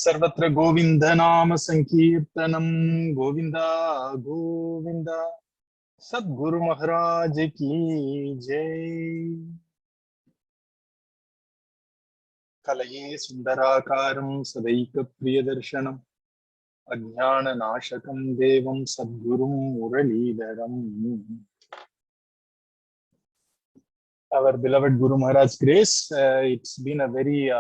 सर्वत्र गोविंद नाम संकीर्तनम गोविंदा गोविंदा सद्गुरु महाराज की जय। कलये सुंदराकारं सदैक प्रियदर्शनम् अज्ञाननाशकं देवं सद्गुरुं मुरलीधरम्। Our beloved Guru Maharaj grace, it's been a very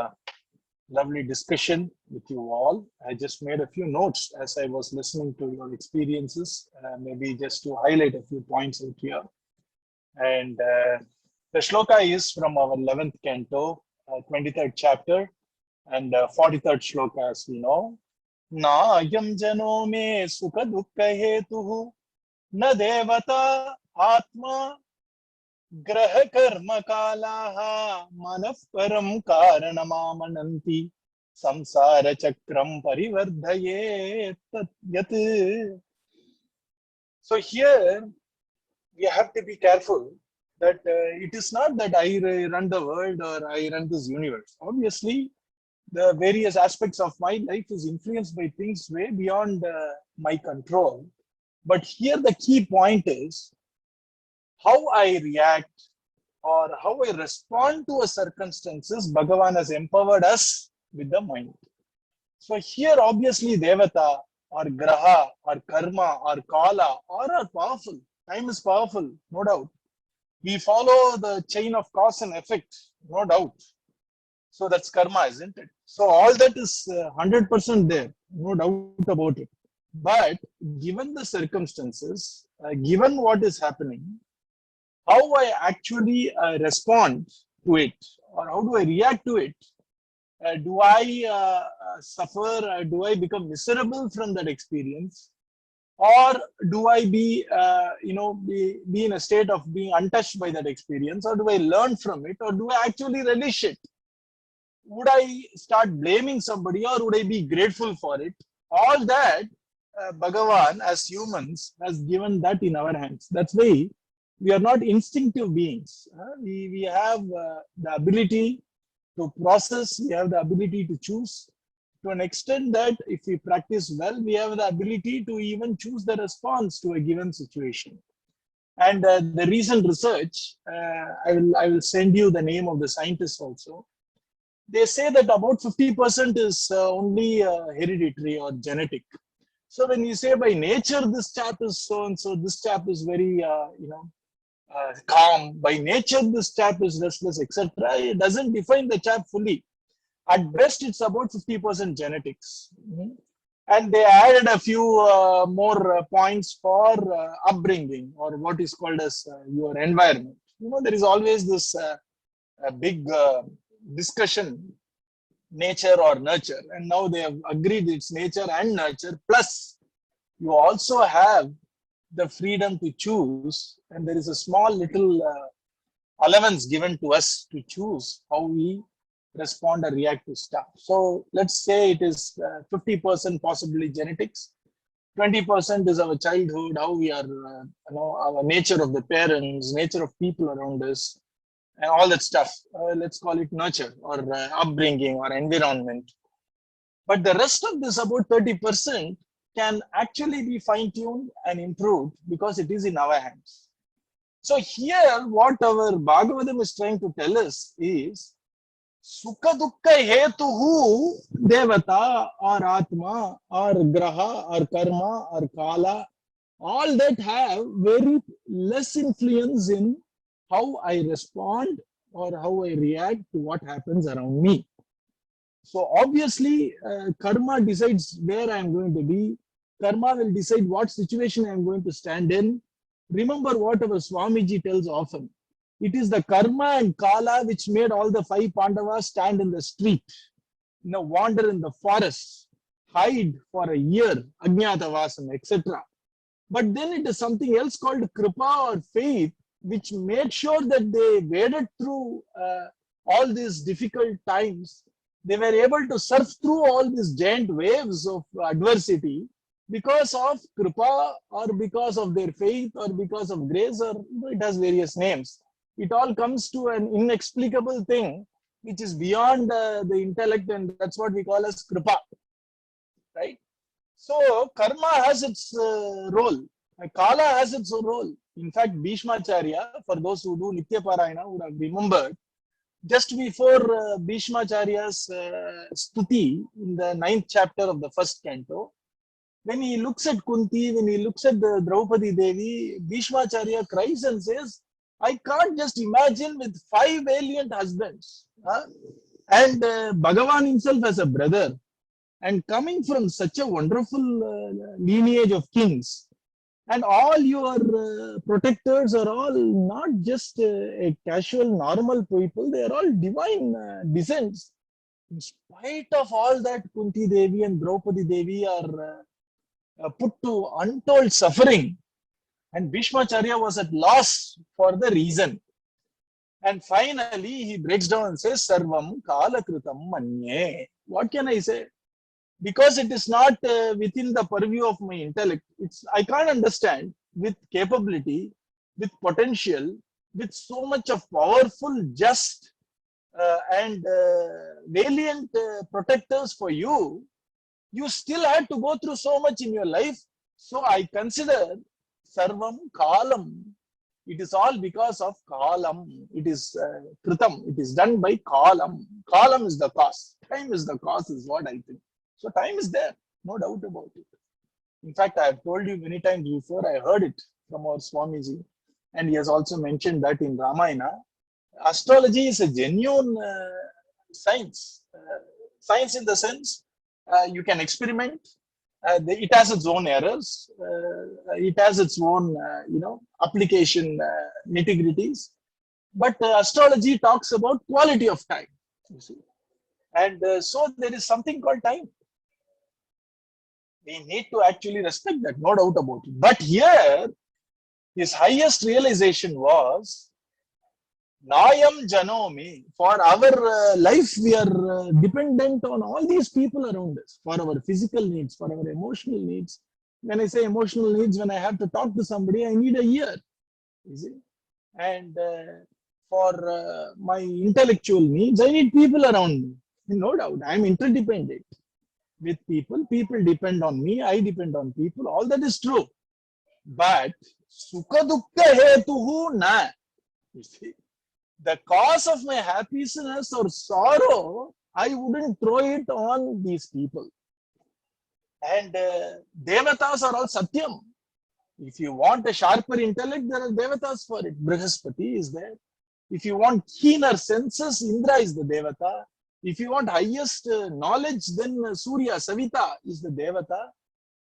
lovely discussion with you all. I just made a few notes as I was listening to your experiences, maybe just to highlight a few points out here. And the shloka is from our 11th canto, 23rd chapter, and 43rd shloka, as we know. nAyam jano me sukha duhkha hetu na devatA AtmA graha karma kalaha manaf param kAraNam Amananti samsArachakram parivartayed yat. So here we have to be careful that it is not that I run the world or I run this universe. Obviously, the various aspects of my life is influenced by things way beyond my control. But here the key point is how I react or how I respond to a circumstances. Bhagavan has empowered us with the mind. So here obviously devatA or graha or karma or kala all are powerful. Time is powerful, no doubt. We follow the chain of cause and effect, no doubt. So that's karma, isn't it? So all that is 100% there, no doubt about it. But given the circumstances, given what is happening, how I actually respond to it, or how do I react to it? Do I suffer? Do I become miserable from that experience? Or do I be in a state of being untouched by that experience? Or do I learn from it? Or do I actually relish it? Would I start blaming somebody, or would I be grateful for it? All that Bhagavan as humans has given that in our hands. That's why we are not instinctive beings. We have the ability to process, we have the ability to choose. To an extent that if we practice well, we have the ability to even choose the response to a given situation. And the recent research, I will send you the name of the scientists also. They say that about 50% is only hereditary or genetic. So when you say by nature this chap is so and so, this chap is very calm, by nature this chap is restless, etc., it doesn't define the chap fully. At best, it's about 50% genetics. And they added a few more points for upbringing, or what is called as your environment. There is always this big discussion, nature or nurture. And now they have agreed it's nature and nurture. Plus, you also have the freedom to choose. And there is a small little allowance given to us to choose how we respond or react to stuff. So let's say it is 50% possibly genetics, 20% is our childhood, how we are, our nature of the parents, nature of people around us, and all that stuff. Let's call it nurture or upbringing or environment. But the rest of this, about 30%, can actually be fine-tuned and improved because it is in our hands. So here, what our Bhagavatam is trying to tell us is sukha duhkha hetu devatA or AtmA or graha or karma or kala, all that have very less influence in how I respond or how I react to what happens around me. So obviously, karma decides where I am going to be. Karma will decide what situation I am going to stand in. Remember what our Swamiji tells often. It is the karma and kala which made all the 5 Pandavas stand in the street, wander in the forest, hide for a year, ajñātavāsam, etc. But then it is something else called kripa or faith, which made sure that they waded through all these difficult times. They were able to surf through all these giant waves of adversity because of kripa or because of their faith or because of grace, or it has various names. It all comes to an inexplicable thing which is beyond the intellect, and that's what we call as kripa. right? So karma has its role. Kala has its own role. In fact, Bhishmacharya, for those who do Nitya Parayana, would have remembered just before Bhishmacharya's stuti in the 9th chapter of the first canto, when he looks at Kunti, when he looks at the Draupadi Devi, Bhishmacharya cries and says, I can't just imagine with 5 valiant husbands. And Bhagavan himself as a brother, and coming from such a wonderful lineage of kings, and all your protectors are all not just a casual normal people, they are all divine descents. In spite of all that, Kunti Devi and Draupadi Devi are put to untold suffering, and Bhishmacharya was at loss for the reason. And finally he breaks down and says, Sarvam Kalakritam Manye. What can I say? Because it is not within the purview of my intellect. I can't understand with capability, with potential, with so much of powerful, just and valiant protectors for you. You still had to go through so much in your life. So I consider Sarvam Kalam. It is all because of Kalam. It is Kritam. It is done by Kalam. Kalam is the cause. Time is the cause is what I think. So time is there, no doubt about it. In fact, I have told you many times before, I heard it from our Swamiji, and he has also mentioned that in Ramayana, astrology is a genuine science. Science in the sense, you can experiment. It has its own errors. It has its own, application nitty-gritties. But astrology talks about quality of time, you see. And so there is something called time. We need to actually respect that, no doubt about it. But here, his highest realization was, nAyam jano. For our life, we are dependent on all these people around us, for our physical needs, for our emotional needs. When I say emotional needs, when I have to talk to somebody, I need a ear. You see? And for my intellectual needs, I need people around me. No doubt, I am interdependent with people. People depend on me. I depend on people. All that is true. But sukha duhkha hetu na. You see, the cause of my happiness or sorrow, I wouldn't throw it on these people. And devatas are all satyam. If you want a sharper intellect, there are devatas for it. Brihaspati is there. If you want keener senses, Indra is the devata. If you want highest knowledge, then Surya, Savita is the devata.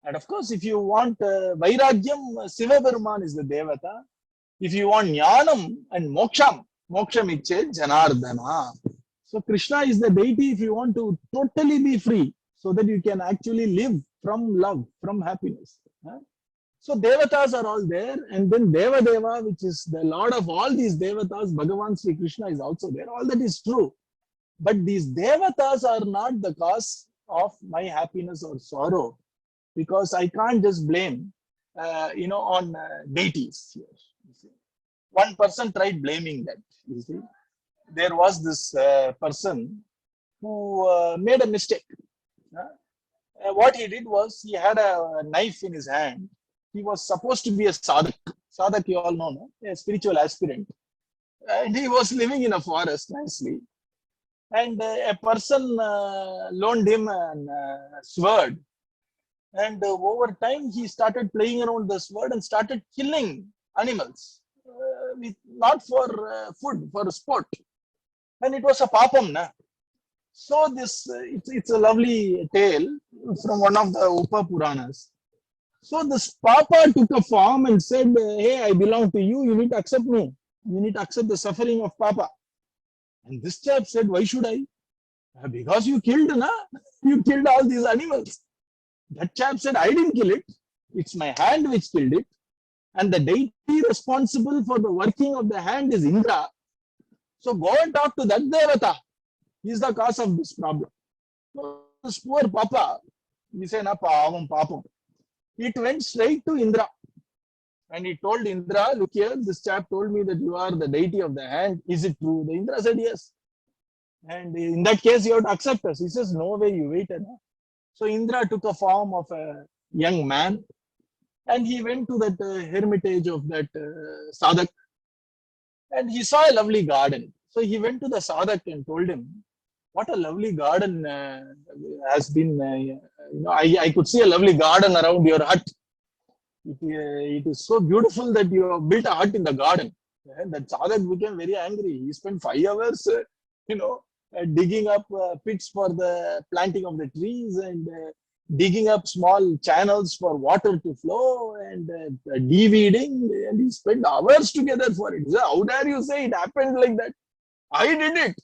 And of course, if you want Vairagyam, Siva Burman is the devata. If you want Jnanam and Moksham Ichche Janardana. So Krishna is the deity if you want to totally be free, so that you can actually live from love, from happiness. So devatas are all there, and then Devadeva, which is the lord of all these devatas, Bhagavan Sri Krishna is also there. All that is true. But these devatas are not the cause of my happiness or sorrow, because I can't just blame, on deities here. You see. One person tried blaming that. You see, there was this person who made a mistake. What he did was, he had a knife in his hand. He was supposed to be a sadhak. Sadhak, you all know, no? A spiritual aspirant. And he was living in a forest nicely. And a person loaned him a sword. And over time, he started playing around the sword and started killing animals. Not for food, for sport. And it was a papam. Na? So it's a lovely tale from one of the Upa Puranas. So this Papa took a form and said, hey, I belong to you. You need to accept me. You need to accept the suffering of Papa. And this chap said, why should I? Because you killed, na? You killed all these animals. That chap said, I didn't kill it. It's my hand which killed it. And the deity responsible for the working of the hand is Indra. So go and talk to that devata. He is the cause of this problem. So this poor Papa, we say, na pavam papam. It went straight to Indra. And he told Indra, look here, this chap told me that you are the deity of the hand. Is it true? The Indra said yes. And in that case, you have to accept us. He says, no way, you wait. So Indra took a form of a young man and he went to that hermitage of that sadhak and he saw a lovely garden. So he went to the sadhak and told him, what a lovely garden has been, I could see a lovely garden around your hut. It is so beautiful that you have built a hut in the garden. That sadhak became very angry. He spent 5 hours, digging up pits for the planting of the trees and digging up small channels for water to flow and de-weeding, and he spent hours together for it. So how dare you say it happened like that? I did it.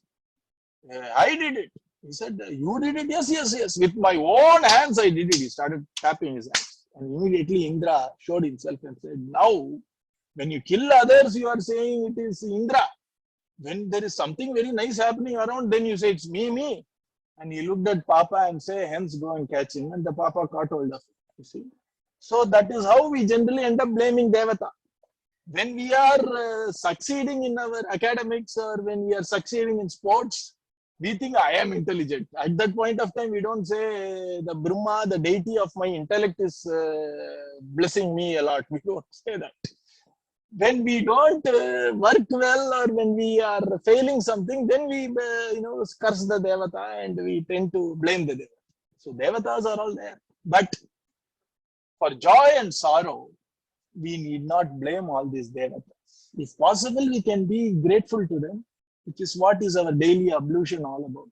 I did it. He said, you did it? Yes, yes, yes. With my own hands, I did it. He started tapping his hands. And immediately Indra showed himself and said, now, when you kill others, you are saying it is Indra. When there is something very nice happening around, then you say it's me. And he looked at Papa and say, hence go and catch him. And the Papa caught hold of it. You see? So that is how we generally end up blaming devatA. When we are succeeding in our academics or when we are succeeding in sports, we think I am intelligent. At that point of time, we don't say the Brahma, the deity of my intellect is blessing me a lot. We don't say that. When we don't work well or when we are failing something, then we curse the devatA and we tend to blame the devatA. So devatas are all there. But for joy and sorrow, we need not blame all these devatas. If possible, we can be grateful to them, which is what is our daily ablution all about.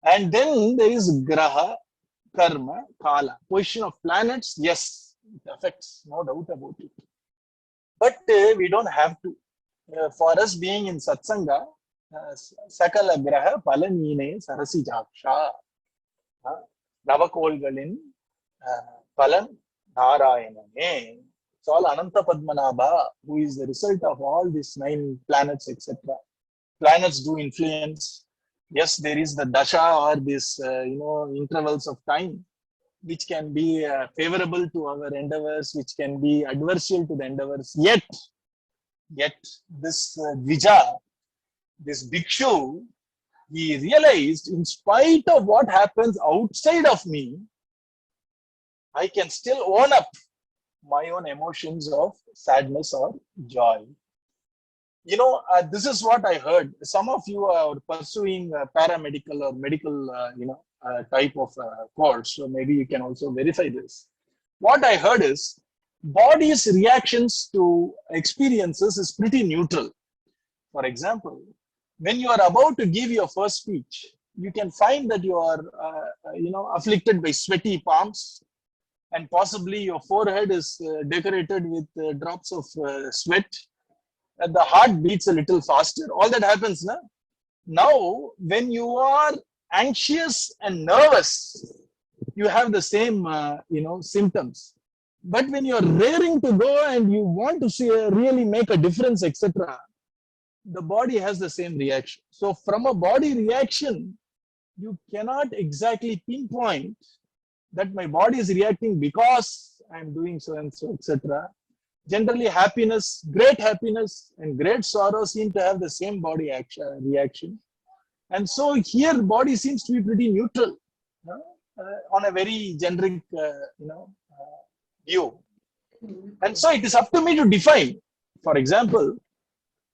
And then there is graha, karma, kala. Position of planets, yes, it affects, no doubt about it. But we don't have to. For us being in satsanga, sakala graha palanine sarasi jaksha. Navakolgalin palan narayanane. It's all Ananta Padmanabha, who is the result of all these 9 planets, etc. Planets do influence. Yes, there is the dasha or this, intervals of time, which can be favorable to our endeavors, which can be adversarial to the endeavors. Yet this dvija, this Bhikshu, he realized in spite of what happens outside of me, I can still own up my own emotions of sadness or joy. This is what I heard. Some of you are pursuing paramedical or medical, type of course. So maybe you can also verify this. What I heard is body's reactions to experiences is pretty neutral. For example, when you are about to give your first speech, you can find that you are, afflicted by sweaty palms, and possibly your forehead is decorated with drops of sweat. And the heart beats a little faster. All that happens now. Now, when you are anxious and nervous, you have the same, symptoms. But when you are raring to go and you want to really make a difference, etc., the body has the same reaction. So, from a body reaction, you cannot exactly pinpoint that my body is reacting because I am doing so and so, etc. Generally, great happiness and great sorrow seem to have the same body reaction. And so here body seems to be pretty neutral on a very generic view. And so it is up to me to define. For example,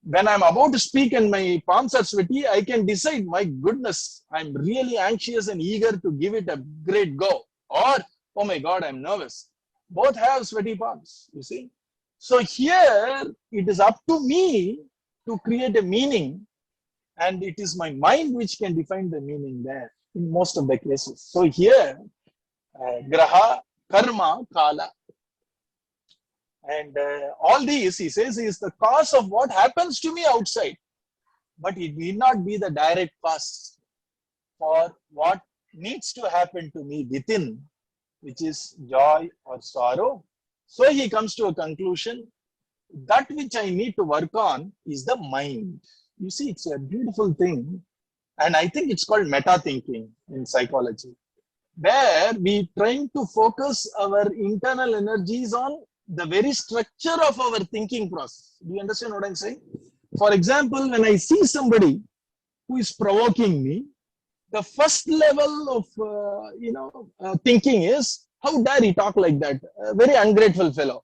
when I'm about to speak and my palms are sweaty, I can decide, my goodness, I'm really anxious and eager to give it a great go. Or, oh my God, I'm nervous. Both have sweaty palms, you see. So here, it is up to me to create a meaning, and it is my mind which can define the meaning there in most of the cases. So here, graha, karma, kala. And all these, he says, is the cause of what happens to me outside. But it need not be the direct cause for what needs to happen to me within, which is joy or sorrow. So he comes to a conclusion, that which I need to work on is the mind. You see, it's a beautiful thing. And I think it's called meta thinking in psychology, where we trying to focus our internal energies on the very structure of our thinking process. Do you understand what I'm saying? For example, when I see somebody who is provoking me, The first level of thinking is, how dare he talk like that? A very ungrateful fellow,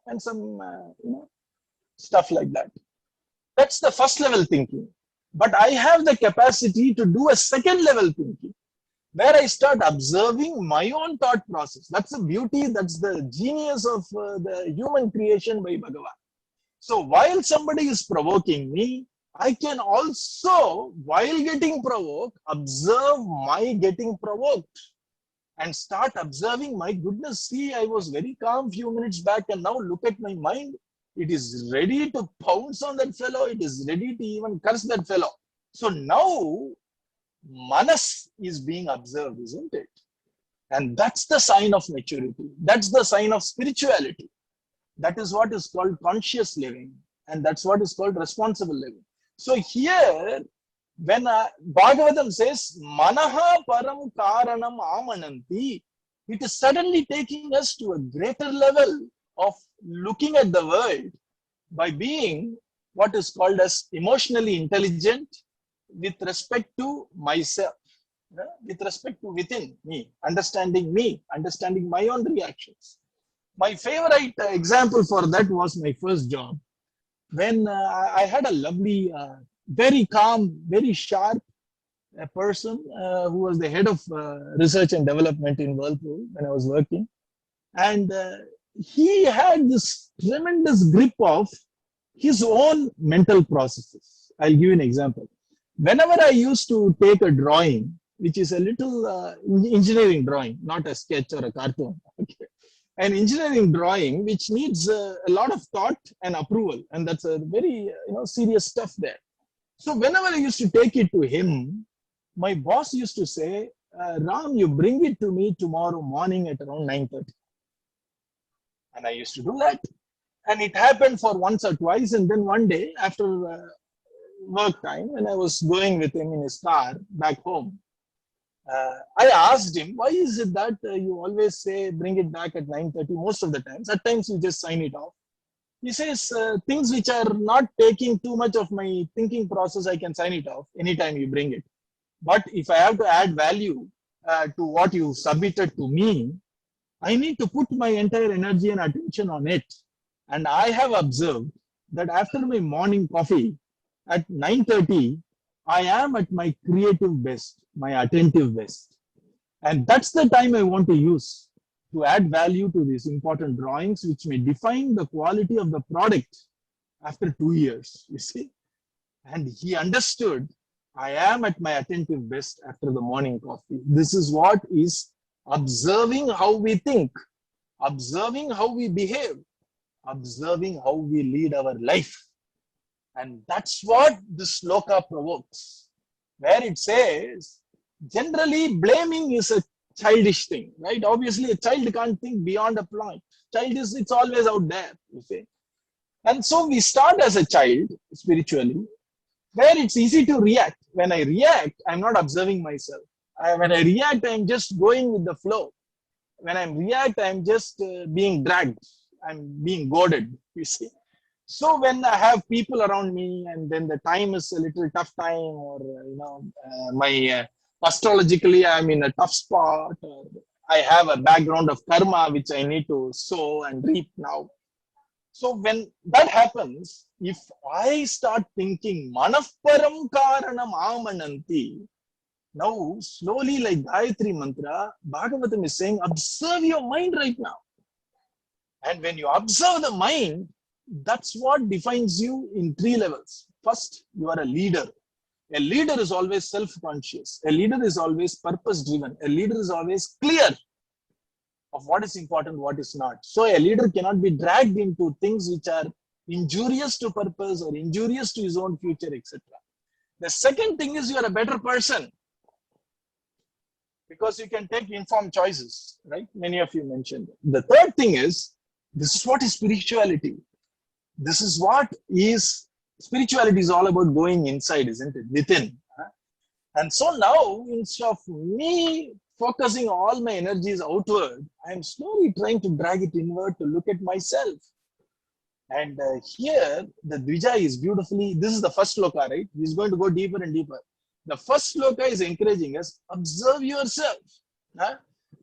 and some stuff like that. That's the first level thinking. But I have the capacity to do a second level thinking, where I start observing my own thought process. That's the beauty, that's the genius of the human creation by Bhagavan. So while somebody is provoking me, I can also, while getting provoked, observe my getting provoked and start observing, my goodness, see, I was very calm few minutes back, and now look at my mind. It is ready to pounce on that fellow. It is ready to even curse that fellow. So now Manas is being observed, isn't it? And that's the sign of maturity. That's the sign of spirituality. That is what is called conscious living. And that's what is called responsible living. So here, when Bhagavatam says, Manaha param kAraNam Amananti, it is suddenly taking us to a greater level of looking at the world by being what is called as emotionally intelligent with respect to myself, with respect to within me, understanding my own reactions. My favorite example for that was my first job, when I had a lovely, very calm, very sharp person who was the head of research and development in Whirlpool when I was working. And he had this tremendous grip of his own mental processes. I'll give you an example. Whenever I used to take a drawing, which is a little engineering drawing, not a sketch or a cartoon, okay, an engineering drawing which needs a lot of thought and approval, and that's a very serious stuff there. So whenever I used to take it to him, my boss used to say, Ram, you bring it to me tomorrow morning at around 9:30. And I used to do that. And it happened for once or twice. And then one day after work time, when I was going with him in his car back home, I asked him, why is it that you always say bring it back at 9:30 most of the times? At times you just sign it off. He says, things which are not taking too much of my thinking process, I can sign it off anytime you bring it. But if I have to add value to what you submitted to me, I need to put my entire energy and attention on it. And I have observed that after my morning coffee at 9:30, I am at my creative best, my attentive best. And that's the time I want to use to add value to these important drawings, which may define the quality of the product after 2 years, you see. And he understood, I am at my attentive best after the morning coffee. This is what is observing how we think, observing how we behave, observing how we lead our life. And that's what the sloka provokes, where it says, generally blaming is a childish thing, right? Obviously, a child can't think beyond a point. It's always out there, you see. And so we start as a child, spiritually, where it's easy to react. When I react, I'm not observing myself. When I react, I'm just going with the flow. When I react, I'm just being dragged. I'm being goaded, you see. So when I have people around me, and then the time is a little tough time, or my astrologically I'm in a tough spot, or I have a background of karma which I need to sow and reap now. So when that happens, if I start thinking manah param kAraNam Amananti, now slowly, like Gayatri mantra, Bhagavatam is saying, observe your mind right now. And when you observe the mind, that's what defines you in 3 levels. First, you are a leader. A leader is always self-conscious. A leader is always purpose-driven. A leader is always clear of what is important, what is not. So a leader cannot be dragged into things which are injurious to purpose or injurious to his own future, etc. The second thing is you are a better person, because you can take informed choices, right? Many of you mentioned. The third thing is, this is what is spirituality. This is what is spirituality is all about, going inside, isn't it? Within. And so now, instead of me focusing all my energies outward, I'm slowly trying to drag it inward to look at myself. And here, the dvija is beautifully, this is the first sloka, right? He's going to go deeper and deeper. The first sloka is encouraging us, observe yourself.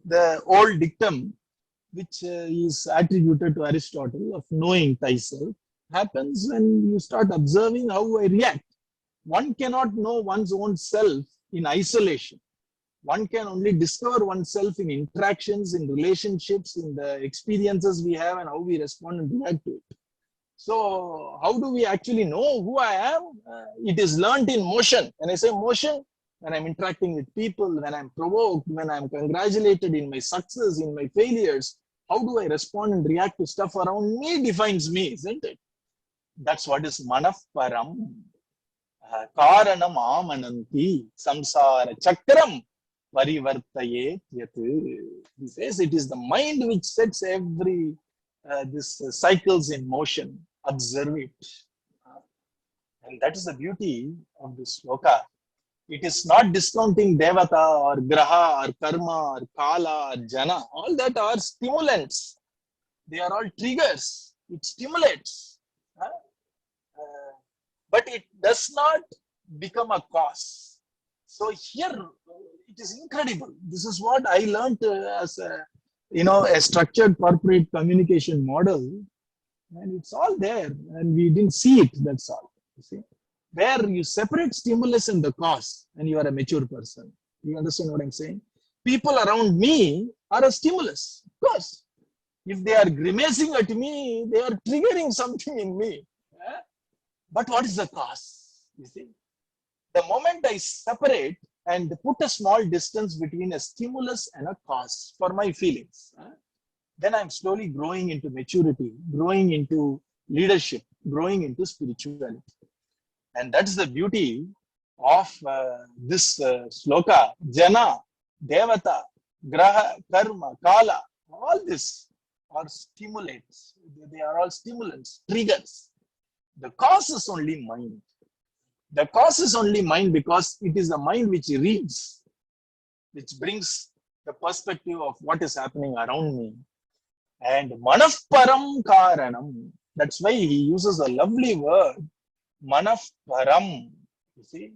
The old dictum, which is attributed to Aristotle of knowing thyself, happens when you start observing how I react. One cannot know one's own self in isolation. One can only discover oneself in interactions, in relationships, in the experiences we have and how we respond and react to it. So how do we actually know who I am? It is learnt in motion. When I say motion, when I'm interacting with people, when I'm provoked, when I'm congratulated in my success, in my failures, how do I respond and react to stuff around me defines me, isn't it? That's what is param. kAraNam Amananti, samsArachakram, parivartayed. He says it is the mind which sets every this cycles in motion. Observe it. And that is the beauty of this sloka. It is not discounting devatA or graha or karma or kala or jana. All that are stimulants. They are all triggers. It stimulates. But it does not become a cause. So here it is incredible. This is what I learned as a structured corporate communication model, and it's all there, and we didn't see it. That's all. You see, where you separate stimulus and the cause, and you are a mature person. You understand what I'm saying? People around me are a stimulus. Of course, if they are grimacing at me, they are triggering something in me. But what is the cause? You see, the moment I separate and put a small distance between a stimulus and a cause for my feelings, then I'm slowly growing into maturity, growing into leadership, growing into spirituality. And that's the beauty of this sloka. Jana, devatA, graha, karma, kala, all this are stimulates. They are all stimulants, triggers. The cause is only mind. The cause is only mind because it is the mind which reads, which brings the perspective of what is happening around me. And param kAraNam. That's why he uses a lovely word, param. You see,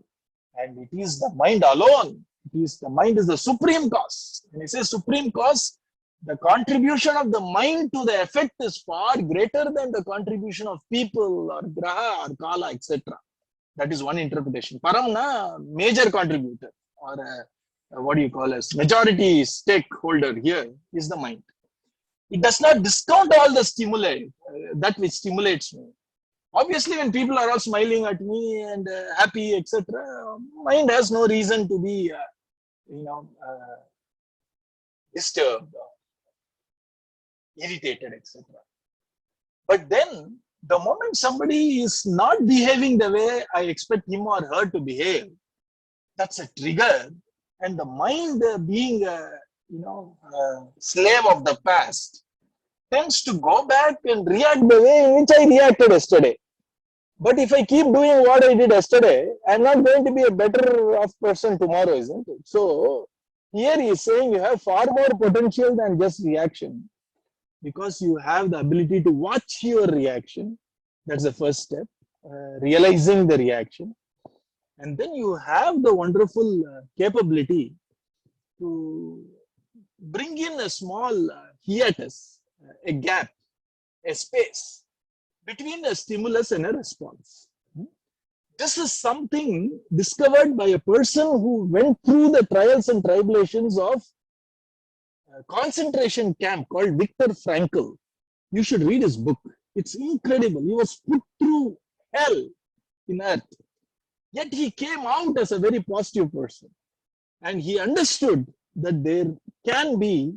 and it is the mind alone. The mind is the supreme cause. When he says supreme cause, the contribution of the mind to the effect is far greater than the contribution of people or graha or kala, etc. That is one interpretation. Param, major contributor, or what do you call as majority stakeholder here is the mind. It does not discount all the stimuli, that which stimulates me. Obviously, when people are all smiling at me and happy, etc., mind has no reason to be, disturbed, irritated, etc. But then, the moment somebody is not behaving the way I expect him or her to behave, that's a trigger. And the mind being a slave of the past tends to go back and react the way in which I reacted yesterday. But if I keep doing what I did yesterday, I'm not going to be a better off person tomorrow, isn't it? So here he is saying you have far more potential than just reaction, because you have the ability to watch your reaction. That's the first step, realizing the reaction. And then you have the wonderful capability to bring in a small hiatus, a gap, a space between a stimulus and a response. This is something discovered by a person who went through the trials and tribulations of a concentration camp called Viktor Frankl. You should read his book. It's incredible. He was put through hell in earth. Yet he came out as a very positive person. And he understood that there can be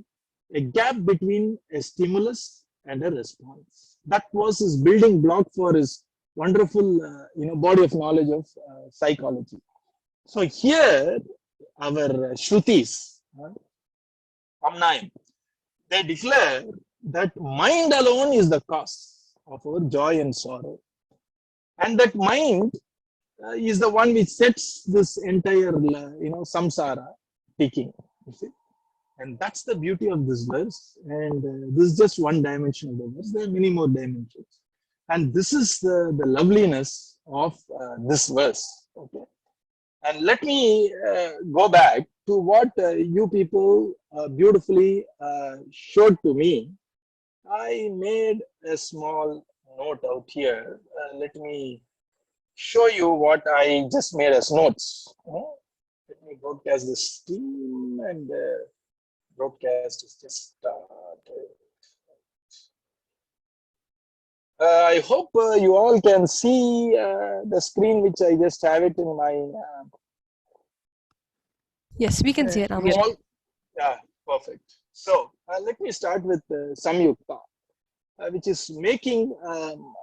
a gap between a stimulus and a response. That was his building block for his wonderful body of knowledge of psychology. So here, our Shrutis, nAyam, they declare that mind alone is the cause of our joy and sorrow. And that mind is the one which sets this entire, samsara ticking. You see? And that's the beauty of this verse. And this is just one dimension of the verse. There are many more dimensions. And this is the loveliness of this verse. Okay. And let me go back to what you people beautifully showed to me. I made a small note out here. Let me show you what I just made as notes. Let me broadcast the stream, and broadcast is just started. I hope you all can see the screen, which I just have it in my. Yes, we can see it, Ramuji. Yeah, perfect. So let me start with samyukta, which is making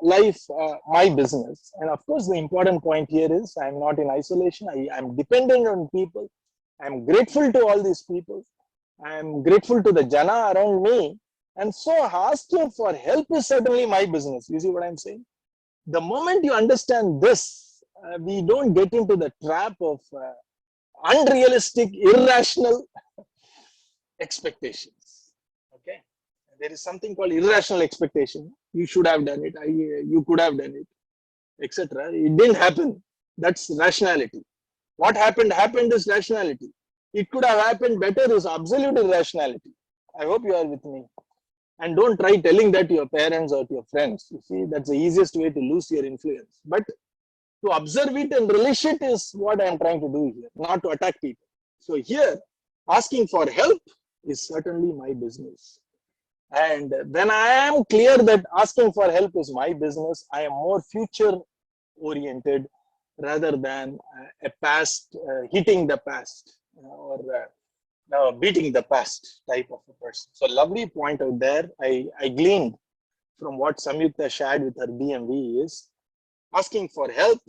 life my business. And of course, the important point here is I'm not in isolation. I'm dependent on people. I'm grateful to all these people. I'm grateful to the jana around me. And so asking for help is certainly my business. You see what I'm saying? The moment you understand this, we don't get into the trap of unrealistic, irrational expectations. Okay, there is something called irrational expectation. You should have done it. You could have done it, etc. It didn't happen. That's rationality. What happened is rationality. It could have happened better is absolute irrationality. I hope you are with me. And don't try telling that to your parents or to your friends. You see, that's the easiest way to lose your influence. But to observe it and relish it is what I am trying to do here, not to attack people. So here, asking for help is certainly my business. And when I am clear that asking for help is my business, I am more future oriented rather than a past, hitting the past or beating the past type of a person. So lovely point out there. I gleaned from what Samyukta shared with her BMV is asking for help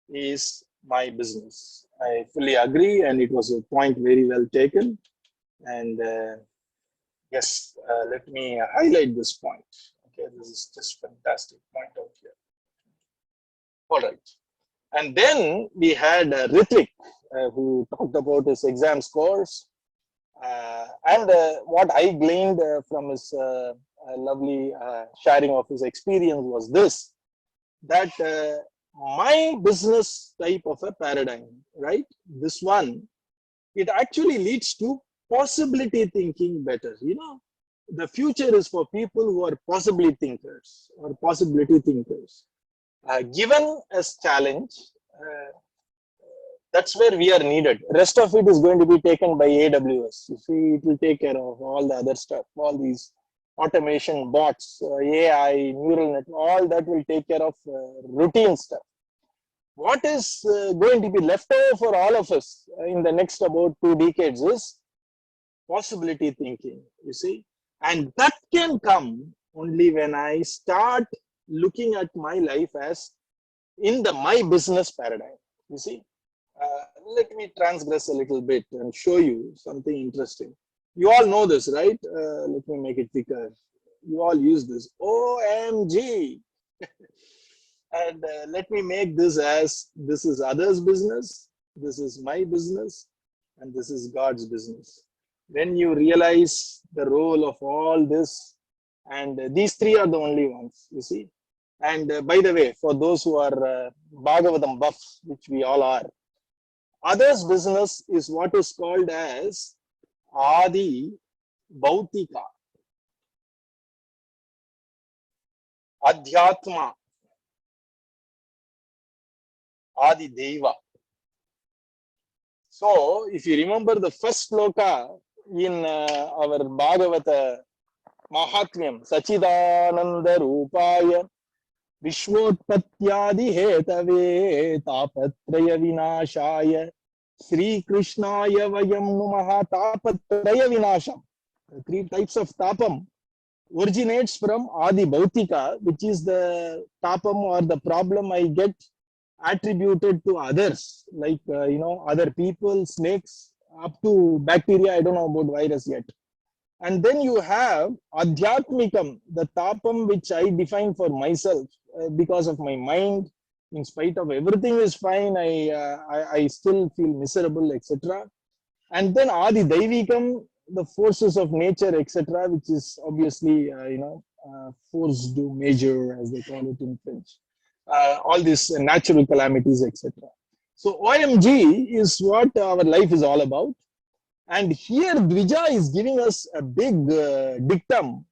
is my business. I fully agree, and it was a point very well taken. And yes, let me highlight this point. Okay, this is just fantastic point out here. All right. And then we had Ritvik, who talked about his exam scores. And what I gleaned from his lovely sharing of his experience was this, that my business type of a paradigm, right? This one, it actually leads to possibility thinking better. You know, the future is for people who are possibility thinkers or possibility thinkers. Given as challenge, that's where we are needed. Rest of it is going to be taken by AWS. You see, it will take care of all the other stuff, all these automation bots, AI, neural net, all that will take care of routine stuff. What is going to be left over for all of us in the next about 2 decades is possibility thinking, you see. And that can come only when I start looking at my life as in the my business paradigm, you see. Let me transgress a little bit and show you something interesting. You all know this, right? Let me make it thicker. You all use this. OMG. And let me make this as this is others' business, this is my business, and this is God's business. When you realize the role of all this, and these three are the only ones, you see. And by the way, for those who are Bhagavatam buffs, which we all are, others' business is what is called as Adi Bhautika, AtmA, Adi Deva. So, if you remember the first sloka in our Bhagavata Maharanyam, Sachidananda Rupaya Vishwotpatyadi Hetave Tapatraya Vinashaya Sri Krishnaya Vayam Numaha Tapatraya Vinasham. 3 types of tapam originates from Adi Bhautika, which is the tapam or the problem I get attributed to others, like other people, snakes, up to bacteria. I don't know about virus yet. And then you have adhyatmikam, the tapam which I define for myself because of my mind. In spite of everything is fine, I still feel miserable, etc. And then adi daivikam, the forces of nature, etc., which is obviously force do major, as they call it in French. All these natural calamities, etc. So OMG is what our life is all about. And here dvija is giving us a big dictum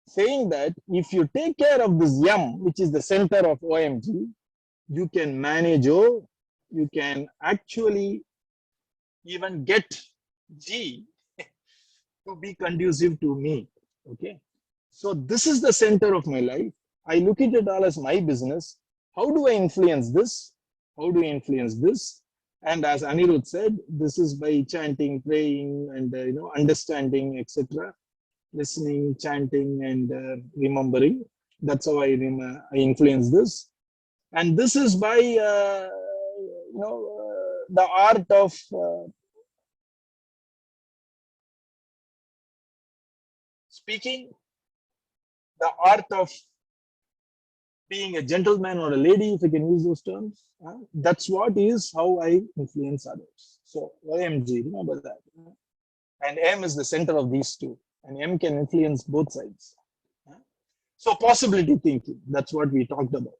saying that if you take care of this yam, which is the center of OMG, you can manage O, you can actually even get G to be conducive to me. Okay. So this is the center of my life. I look at it all as my business. How do I influence this? How do I influence this? And as Anirudh said, this is by chanting, praying, and understanding, etc. Listening, chanting, and remembering. That's how I influence this. And this is by the art of speaking, the art of being a gentleman or a lady, if I can use those terms. That's what is how I influence others. So OMG, remember that. And M is the center of these two. And M can influence both sides. So possibility thinking, that's what we talked about.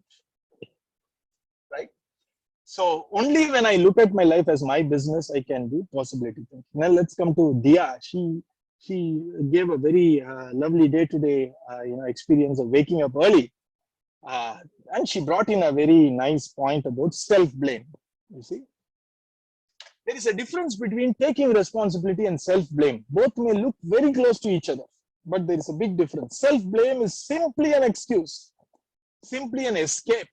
Right? So only when I look at my life as my business, I can do possibility thinking. Now let's come to Dia. She gave a very lovely day-to-day experience of waking up early. And she brought in a very nice point about self-blame. You see, there is a difference between taking responsibility and self-blame. Both may look very close to each other, but there is a big difference. Self-blame is simply an excuse, simply an escape,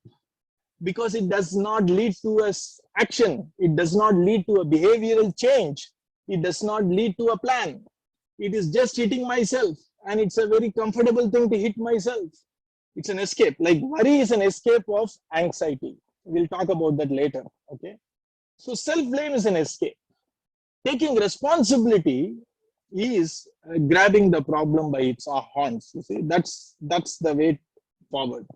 because it does not lead to an action. It does not lead to a behavioral change. It does not lead to a plan. It is just hitting myself, and it's a very comfortable thing to hit myself. It's an escape. Like worry is an escape of anxiety. We'll talk about that later. Okay. So self-blame is an escape. Taking responsibility is grabbing the problem by its horns. You see, that's the way forward.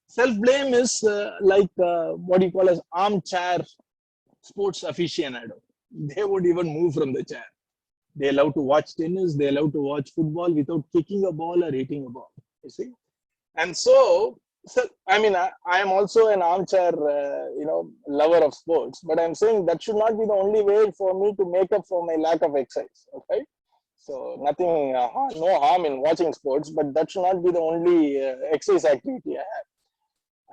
Self-blame is like what you call as armchair sports aficionado. They won't even move from the chair. They love to watch tennis. They love to watch football without kicking a ball or hitting a ball. You see, and so I mean, I am also an armchair, lover of sports. But I'm saying that should not be the only way for me to make up for my lack of exercise. Okay, so nothing, no harm in watching sports, but that should not be the only exercise activity I have.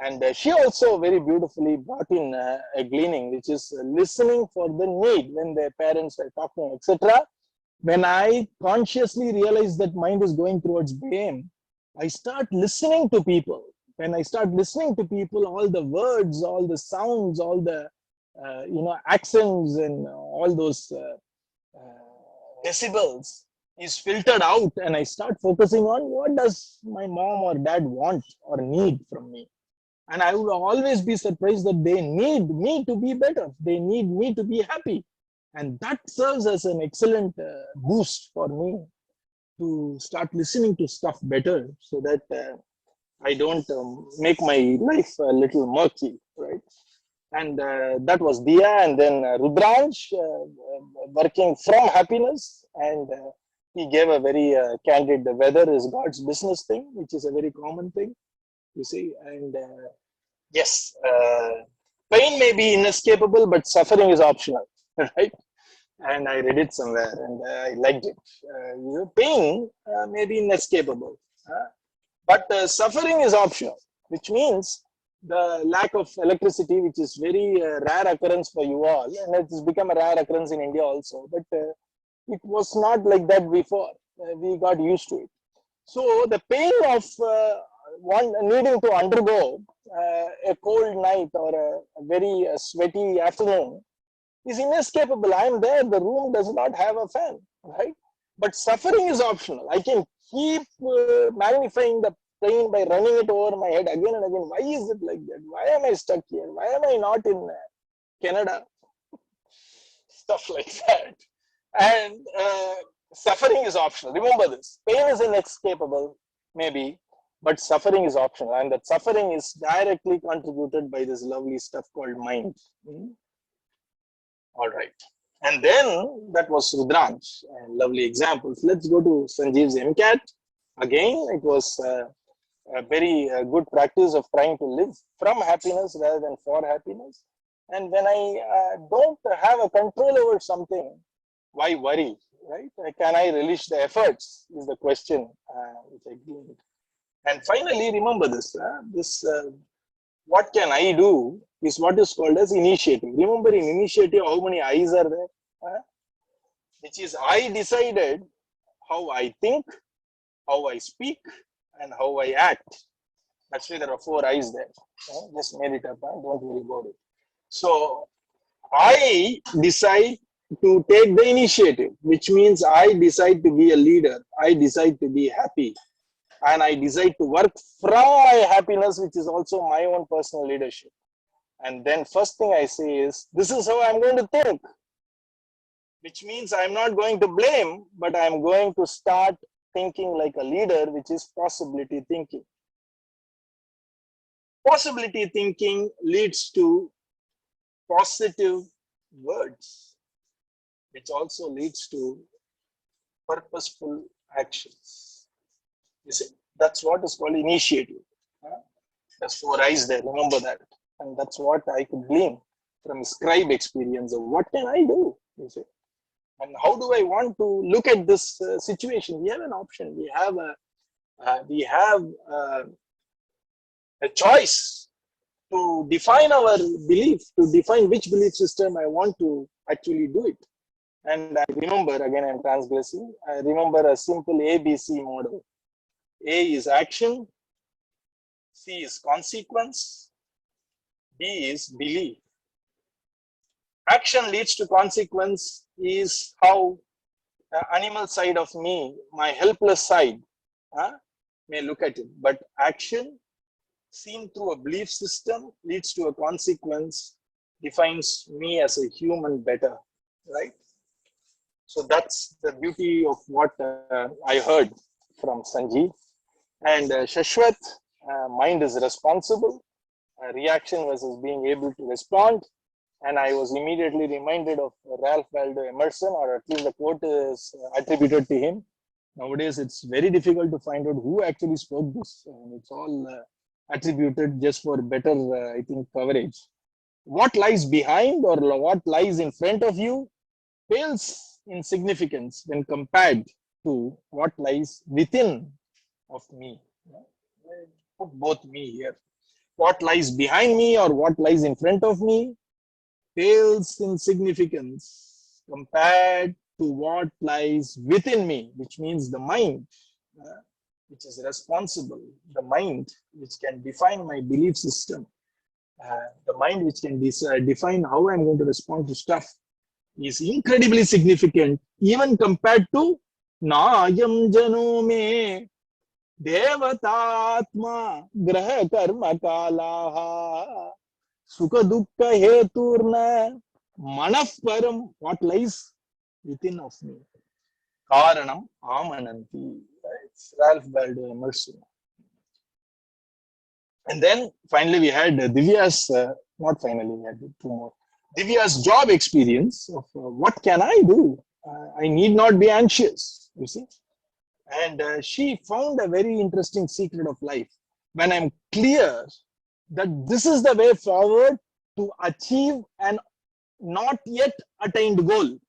And she also very beautifully brought in a gleaning, which is listening for the need when their parents are talking, etc. When I consciously realize that mind is going towards blame, I start listening to people. When I start listening to people, all the words, all the sounds, all the accents, and all those decibels is filtered out, and I start focusing on what does my mom or dad want or need from me. And I would always be surprised that they need me to be better. They need me to be happy. And that serves as an excellent boost for me to start listening to stuff better, so that I don't make my life a little murky, right? And that was Dia. And then Rudransh, working from happiness. And he gave a very candid weather is God's business thing, which is a very common thing, you see. And yes, pain may be inescapable, but suffering is optional, right? And I read it somewhere and I liked it. Pain may be inescapable, but suffering is optional, which means the lack of electricity, which is very rare occurrence for you all, and it has become a rare occurrence in India also, but it was not like that before. We got used to it. So the pain of one needing to undergo a cold night or a very sweaty afternoon is inescapable. I am there, the room does not have a fan, right? But suffering is optional. I can keep magnifying the pain by running it over my head again and again. Why is it like that? Why am I stuck here? Why am I not in Canada? Stuff like that. And suffering is optional. Remember this. Pain is inescapable, maybe, but suffering is optional. And that suffering is directly contributed by this lovely stuff called mind. All right. And then that was Rudransh. Lovely examples. Let's go to Sanjeev's MCAT. Again, it was a very good practice of trying to live from happiness rather than for happiness. And when I don't have a control over something, why worry, right? Can I relish the efforts is the question which I gleaned. And finally, remember this, what can I do is what is called as initiative. Remember in initiative, how many I's are there? Which is I decided how I think, how I speak, and how I act. Actually, there are 4 I's there. Just made it up, don't worry about it. So I decide to take the initiative, which means I decide to be a leader. I decide to be happy. And I decide to work from my happiness, which is also my own personal leadership. And then first thing I say is, this is how I'm going to think. Which means I'm not going to blame, but I'm going to start thinking like a leader, which is possibility thinking. Possibility thinking leads to positive words, which also leads to purposeful actions. You see, that's what is called initiative. There's 4 I's there, remember that. And that's what I could glean from scribe experience of what can I do, you see. And how do I want to look at this situation? We have an option. We have a choice to define our belief, to define which belief system I want to actually do it. And I remember, again I'm transgressing, I remember a simple ABC model. A is action, C is consequence, B is belief. Action leads to consequence is how the animal side of me, my helpless side, may look at it. But action seen through a belief system leads to a consequence, defines me as a human better, right? So that's the beauty of what I heard from Sanjeev. And Shashwat, mind is responsible, reaction versus being able to respond. And I was immediately reminded of Ralph Waldo Emerson, or at least the quote is attributed to him. Nowadays, it's very difficult to find out who actually spoke this. It's all attributed just for better, I think, coverage. What lies behind or what lies in front of you pales in significance when compared to what lies within of me. Put both me here. What lies behind me or what lies in front of me pales in significance compared to what lies within me, which means the mind, which is responsible, the mind which can define my belief system, the mind which can define how I'm going to respond to stuff, is incredibly significant even compared to nAyam jano me devatA AtmA graha karma kalaha sukha duhkha hetu param, what lies within of me, kAraNam Amananti. It's Ralph Waldo Emerson. And then finally we had Divya's, not finally, we had 2 more. Divya's job experience of what can I do? I need not be anxious, you see. And she found a very interesting secret of life. When I'm clear that this is the way forward to achieve an not yet attained goal.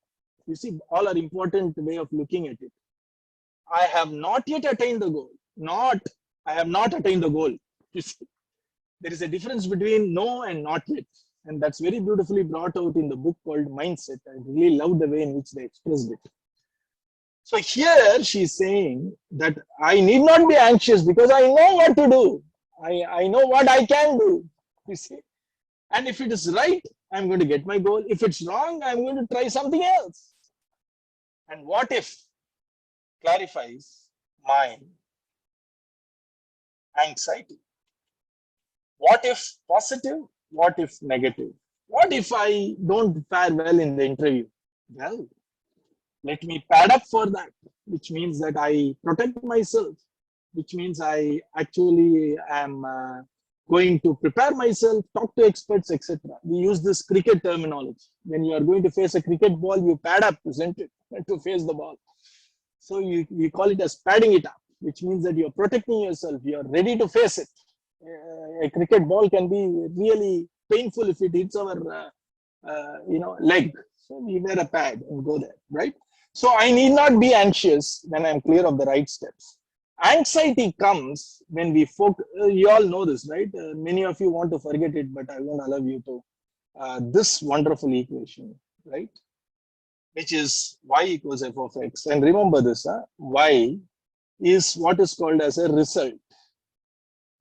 You see, all are important way of looking at it. I have not yet attained the goal. I have not attained the goal. You see, there is a difference between no and not yet. And that's very beautifully brought out in the book called Mindset. I really love the way in which they expressed it. So here she's saying that I need not be anxious because I know what to do. I know what I can do. You see, and if it is right, I'm going to get my goal. If it's wrong, I'm going to try something else. And what if clarifies my anxiety. What if positive? What if negative? What if I don't fare well in the interview? Well, let me pad up for that, which means that I protect myself, which means I actually am going to prepare myself, talk to experts, etc. We use this cricket terminology. When you are going to face a cricket ball, you pad up, isn't it, to face the ball. So we call it as padding it up, which means that you're protecting yourself, you're ready to face it. A cricket ball can be really painful if it hits our leg. So we wear a pad and go there, right? So I need not be anxious when I'm clear of the right steps. Anxiety comes when we focus. You all know this, right? Many of you want to forget it, but I won't allow you to. This wonderful equation, right? Which is y equals f of x. And remember this, y is what is called as a result.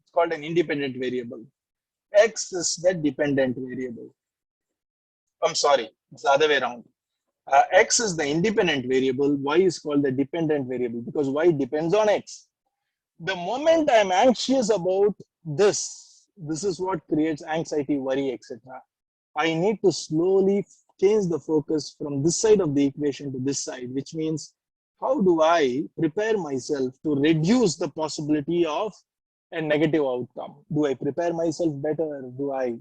It's called an independent variable. X is the dependent variable. I'm sorry, it's the other way around. X is the independent variable, y is called the dependent variable because y depends on x. The moment I'm anxious about this is what creates anxiety, worry, etc. I need to slowly change the focus from this side of the equation to this side, which means how do I prepare myself to reduce the possibility of a negative outcome? Do I prepare myself better? Do I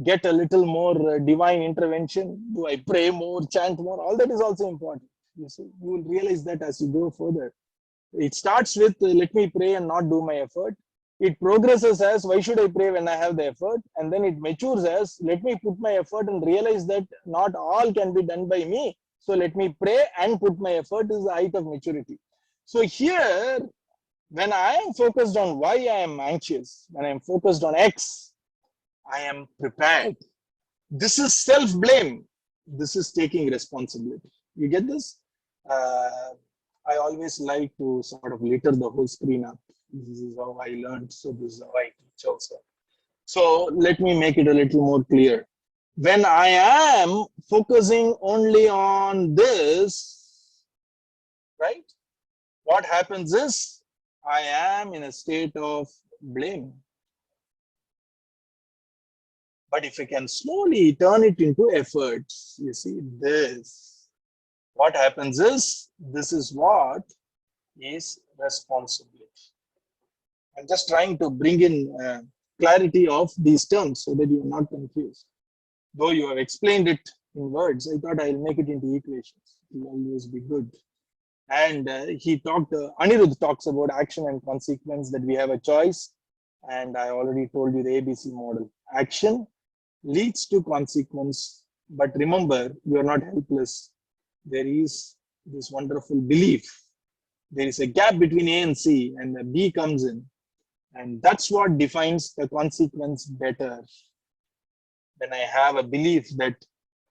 get a little more divine intervention? Do I pray more, chant more? All that is also important. You see, you will realize that as you go further. It starts with let me pray and not do my effort. It progresses as why should I pray when I have the effort? And then it matures as let me put my effort and realize that not all can be done by me. So let me pray and put my effort is the height of maturity. So here, when I am focused on why I am anxious, when I am focused on X, I am prepared. This is self-blame. This is taking responsibility. You get this? I always like to sort of litter the whole screen up. This is how I learned, so this is how I teach also. So let me make it a little more clear. When I am focusing only on this, right? What happens is I am in a state of blame. But if I can slowly turn it into efforts, you see this, what happens is, this is what is responsibility. I'm just trying to bring in clarity of these terms so that you're not confused. Though you have explained it in words, I thought I'll make it into equations. It will always be good. And Anirudh talks about action and consequence, that we have a choice. And I already told you the ABC model. Action leads to consequence. But remember, you are not helpless. There is this wonderful belief. There is a gap between A and C, and the B comes in. And that's what defines the consequence better. When I have a belief that,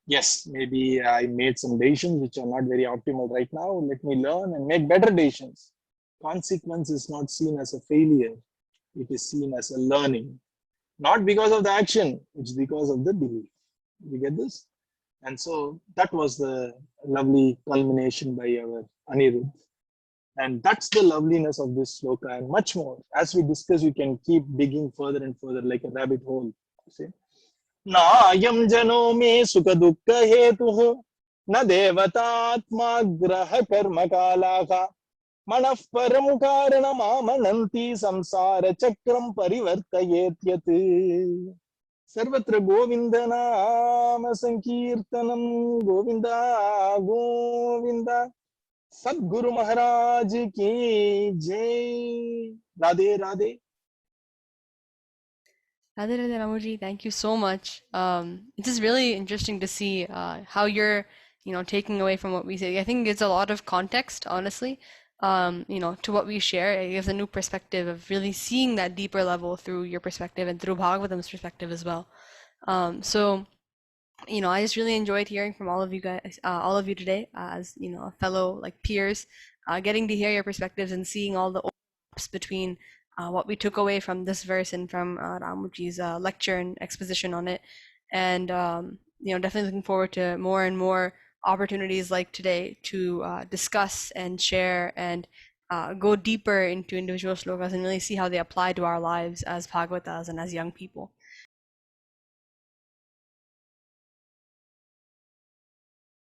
yes, maybe I made some decisions which are not very optimal right now, let me learn and make better decisions. Consequence is not seen as a failure. It is seen as a learning. Not because of the action, it's because of the belief. You get this? And so that was the lovely culmination by our Anirudh. And that's the loveliness of this sloka and much more. As we discuss, we can keep digging further and further like a rabbit hole. See? nAyam jano me sukha duhkha hetu na devatA AtmA graha karma kalaha manah param kAraNam Amananti samsArachakram parivartayed. Sarvatra Govinda Nama Sankirtanam Govinda Govinda Sadguru Maharaj ki Jai. Radhe Radhe. Radhe Radhe Ramuji, thank you so much. It's just really interesting to see how you're, taking away from what we say. I think it's a lot of context, honestly, to what we share. It gives a new perspective of really seeing that deeper level through your perspective and through Bhagavatam's perspective as well. So I just really enjoyed hearing from all of you guys, all of you today, as fellow peers, getting to hear your perspectives and seeing all the overlaps between what we took away from this verse and from Ramuji's lecture and exposition on it, and definitely looking forward to more and more opportunities like today to discuss and share and go deeper into individual slokas and really see how they apply to our lives as Bhagavatas and as young people.